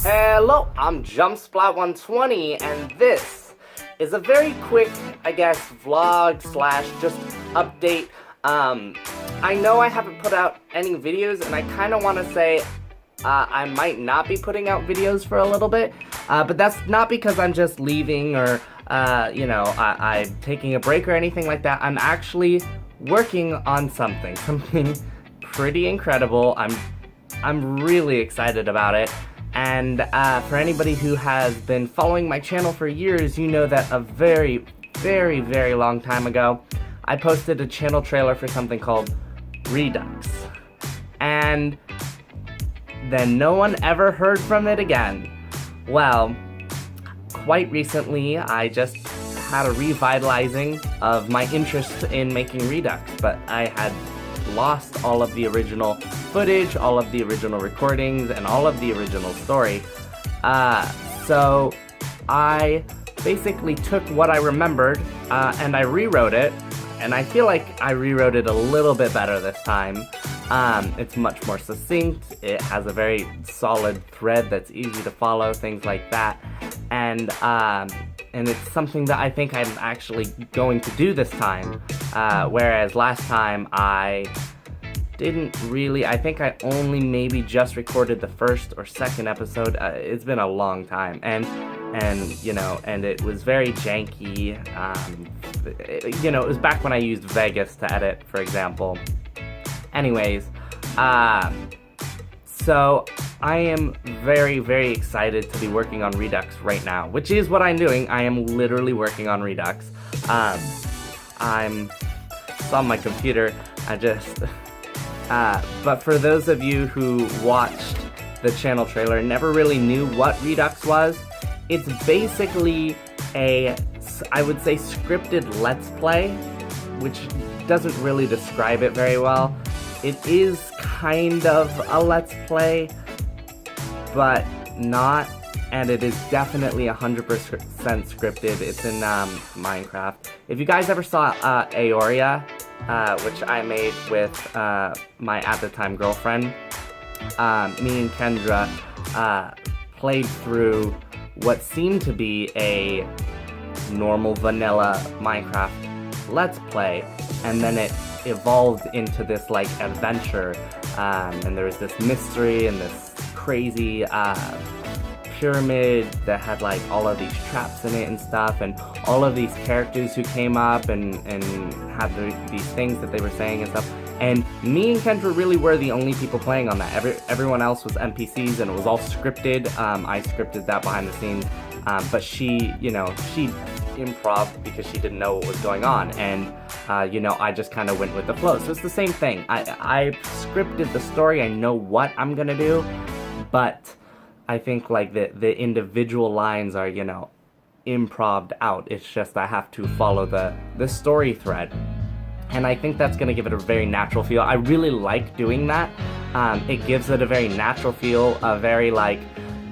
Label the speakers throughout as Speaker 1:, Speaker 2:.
Speaker 1: Hello, I'm JumpSplat120, and this is a very quick, I guess, vlog slash just update. I know I haven't put out any videos, and I kind of want to say I might not be putting out videos for a little bit, but that's not because I'm just leaving or, I'm taking a break or anything like that. I'm actually working on something pretty incredible. I'm really excited about it. And for anybody who has been following my channel for years, you know that a very, very, very long time ago, I posted a channel trailer for something called Redux. And then no one ever heard from it again. Well, quite recently, I just had a revitalizing of my interest in making Redux, but I had lost all of the original footage, all of the original recordings, and all of the original story. So I basically took what I remembered and I rewrote it, and I feel like I rewrote it a little bit better this time. It's much more succinct, it has a very solid thread that's easy to follow, things like that, and it's something that I think I'm actually going to do this time, whereas last time I didn't really. I think I only maybe just recorded the first or second episode. It's been a long time, and it was very janky. It was back when I used Vegas to edit, for example. Anyways, so I am very, very excited to be working on Redux right now, which is what I'm doing. I am literally working on Redux. It's on my computer. But for those of you who watched the channel trailer and never really knew what Redux was, it's basically I would say, scripted Let's Play, which doesn't really describe it very well. It is kind of a Let's Play, but not, and it is definitely 100% scripted. It's in Minecraft. If you guys ever saw Aoria, which I made with my at-the-time girlfriend, me and Kendra played through what seemed to be a normal vanilla Minecraft Let's Play, and then it evolved into this like adventure, and there was this mystery and this crazy pyramid that had like all of these traps in it and stuff, and all of these characters who came up and had these things that they were saying and stuff. And me and Kendra really were the only people playing on that. Everyone else was NPCs, and it was all scripted. I scripted that behind the scenes, but she improv because she didn't know what was going on, and I just kind of went with the flow. So it's the same thing. I scripted the story. I know what I'm gonna do, but I think like the individual lines are improv'd out. It's just I have to follow the story thread, and I think that's gonna give it a very natural feel. I really like doing that. It gives it a very natural feel, a very like,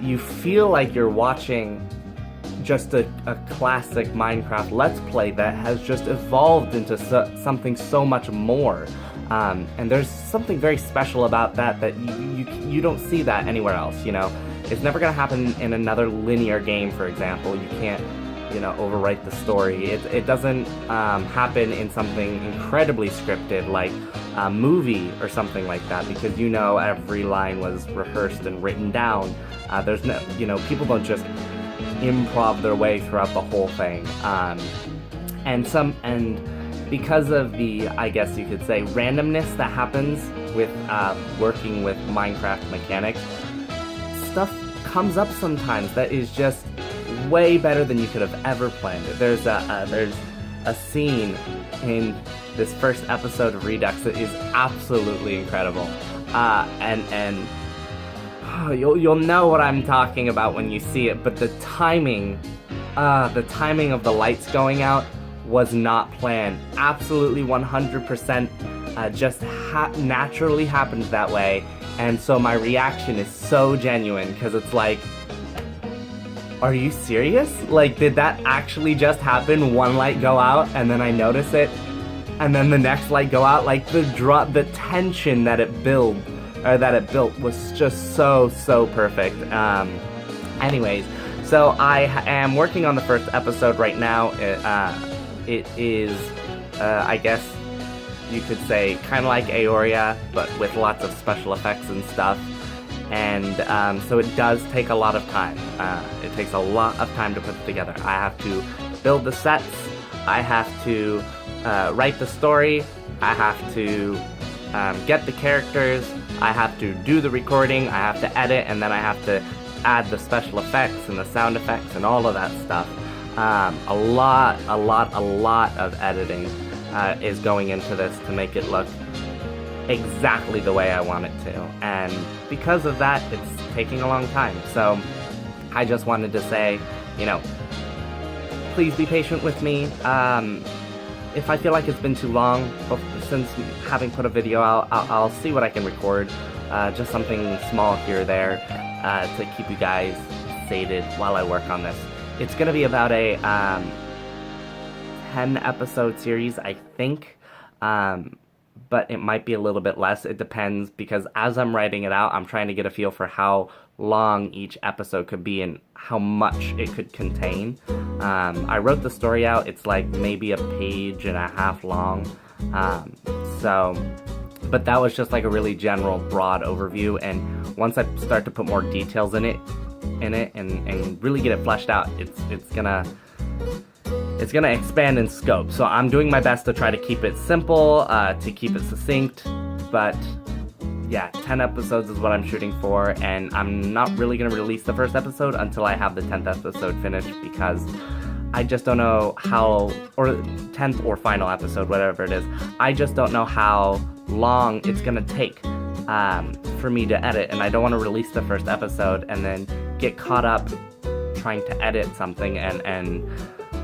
Speaker 1: you feel like you're watching just a classic Minecraft Let's Play that has just evolved into something so much more. And there's something very special about that you don't see that anywhere else, It's never gonna happen in another linear game, for example. You can't, overwrite the story. It doesn't happen in something incredibly scripted like a movie or something like that, because every line was rehearsed and written down. There's no, people don't just improv their way throughout the whole thing. And because of the, I guess you could say, randomness that happens with working with Minecraft mechanics, stuff comes up sometimes that is just way better than you could have ever planned. There's a scene in this first episode of Redux that is absolutely incredible, and you'll know what I'm talking about when you see it. But the timing of the lights going out was not planned. Absolutely 100% just naturally happened that way. And so my reaction is so genuine, because it's like, are you serious? Like, did that actually just happen? One light go out and then I notice it, and then the next light go out? Like, the tension that it built was just so perfect. Anyways, so I am working on the first episode right now. It is, I guess you could say, kind of like Aoria, but with lots of special effects and stuff. And so it does take a lot of time. It takes a lot of time to put it together. I have to build the sets, I have to write the story, I have to get the characters, I have to do the recording, I have to edit, and then I have to add the special effects and the sound effects and all of that stuff. A lot of editing is going into this to make it look exactly the way I want it to, and because of that, it's taking a long time. So I just wanted to say, you know, please be patient with me. If I feel like it's been too long since having put a video out, I'll see what I can record, just something small here or there, to keep you guys sated while I work on this. It's gonna be about a 10 episode series, I think, but it might be a little bit less. It depends, because as I'm writing it out, I'm trying to get a feel for how long each episode could be and how much it could contain. I wrote the story out. It's like maybe a page and a half long. But that was just like a really general, broad overview. And once I start to put more details in it and really get it fleshed out, it's gonna expand in scope. So I'm doing my best to try to keep it simple, to keep it succinct, but yeah, 10 episodes is what I'm shooting for, and I'm not really going to release the first episode until I have the 10th episode finished, because I just don't know how, or 10th or final episode, whatever it is, I just don't know how long it's going to take for me to edit, and I don't want to release the first episode and then get caught up trying to edit something and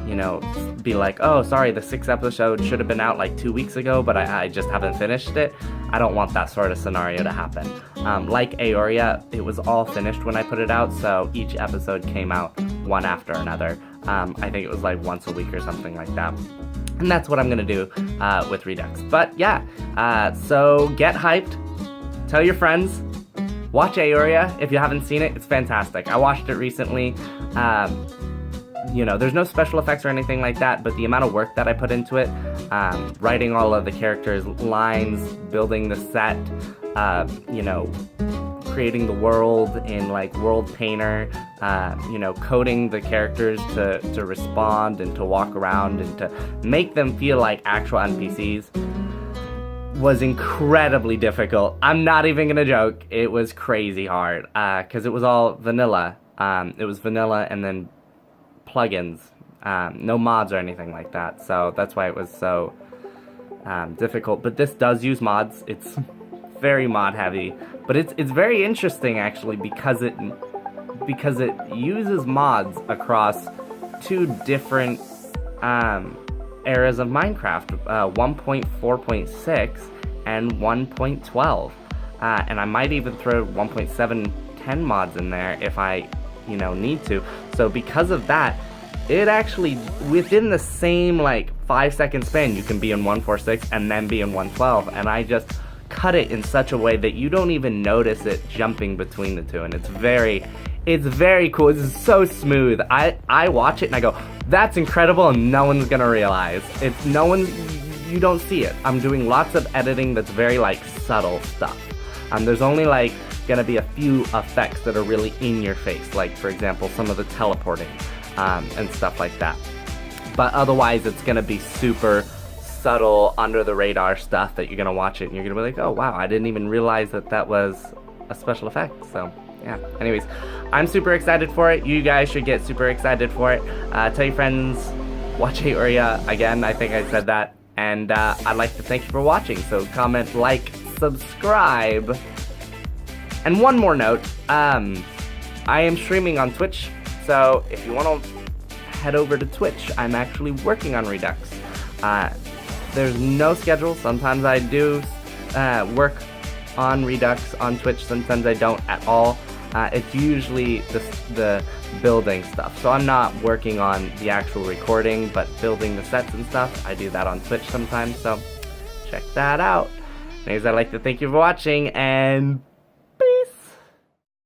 Speaker 1: you know, be like, oh, sorry, the 6th episode should have been out like 2 weeks ago, but I just haven't finished it. I don't want that sort of scenario to happen. Like Aoria, it was all finished when I put it out, so each episode came out one after another. I think it was like once a week or something like that. And that's what I'm gonna do with Redux. But yeah, so get hyped, tell your friends, watch Aoria if you haven't seen it. It's fantastic. I watched it recently. You know, there's no special effects or anything like that, but the amount of work that I put into it, writing all of the characters' lines, building the set, you know, creating the world in like World Painter, you know, coding the characters to respond and to walk around and to make them feel like actual NPCs was incredibly difficult. I'm not even gonna joke, it was crazy hard, because it was all vanilla. It was vanilla and then plugins, no mods or anything like that, so that's why it was so difficult. But this does use mods. It's very mod heavy, but it's very interesting actually, because it uses mods across 2 different eras of Minecraft, 1.4.6 and 1.12, and I might even throw 1.710 mods in there if I, you know, need to. So because of that, it actually, within the same like 5-second span, you can be in 1.4.6 and then be in 1.12, and I just cut it in such a way that you don't even notice it jumping between the two, and it's very cool. It's so smooth. I watch it and I go, that's incredible, and no one's gonna realize. You don't see it. I'm doing lots of editing that's very like subtle stuff. There's only like gonna be a few effects that are really in your face, like for example some of the teleporting and stuff like that, but otherwise it's gonna be super subtle, under the radar stuff that you're gonna watch it and you're gonna be like, oh wow, I didn't even realize that was a special effect. So yeah, anyways, I'm super excited for it. You guys should get super excited for it. Tell your friends, watch Aoria. Again, I think I said that, and I'd like to thank you for watching. So comment, like, subscribe. And one more note, I am streaming on Twitch, so if you want to head over to Twitch, I'm actually working on Redux. There's no schedule. Sometimes I do work on Redux on Twitch, sometimes I don't at all. It's usually the building stuff, so I'm not working on the actual recording, but building the sets and stuff, I do that on Twitch sometimes, so check that out. Anyways, I'd like to thank you for watching, and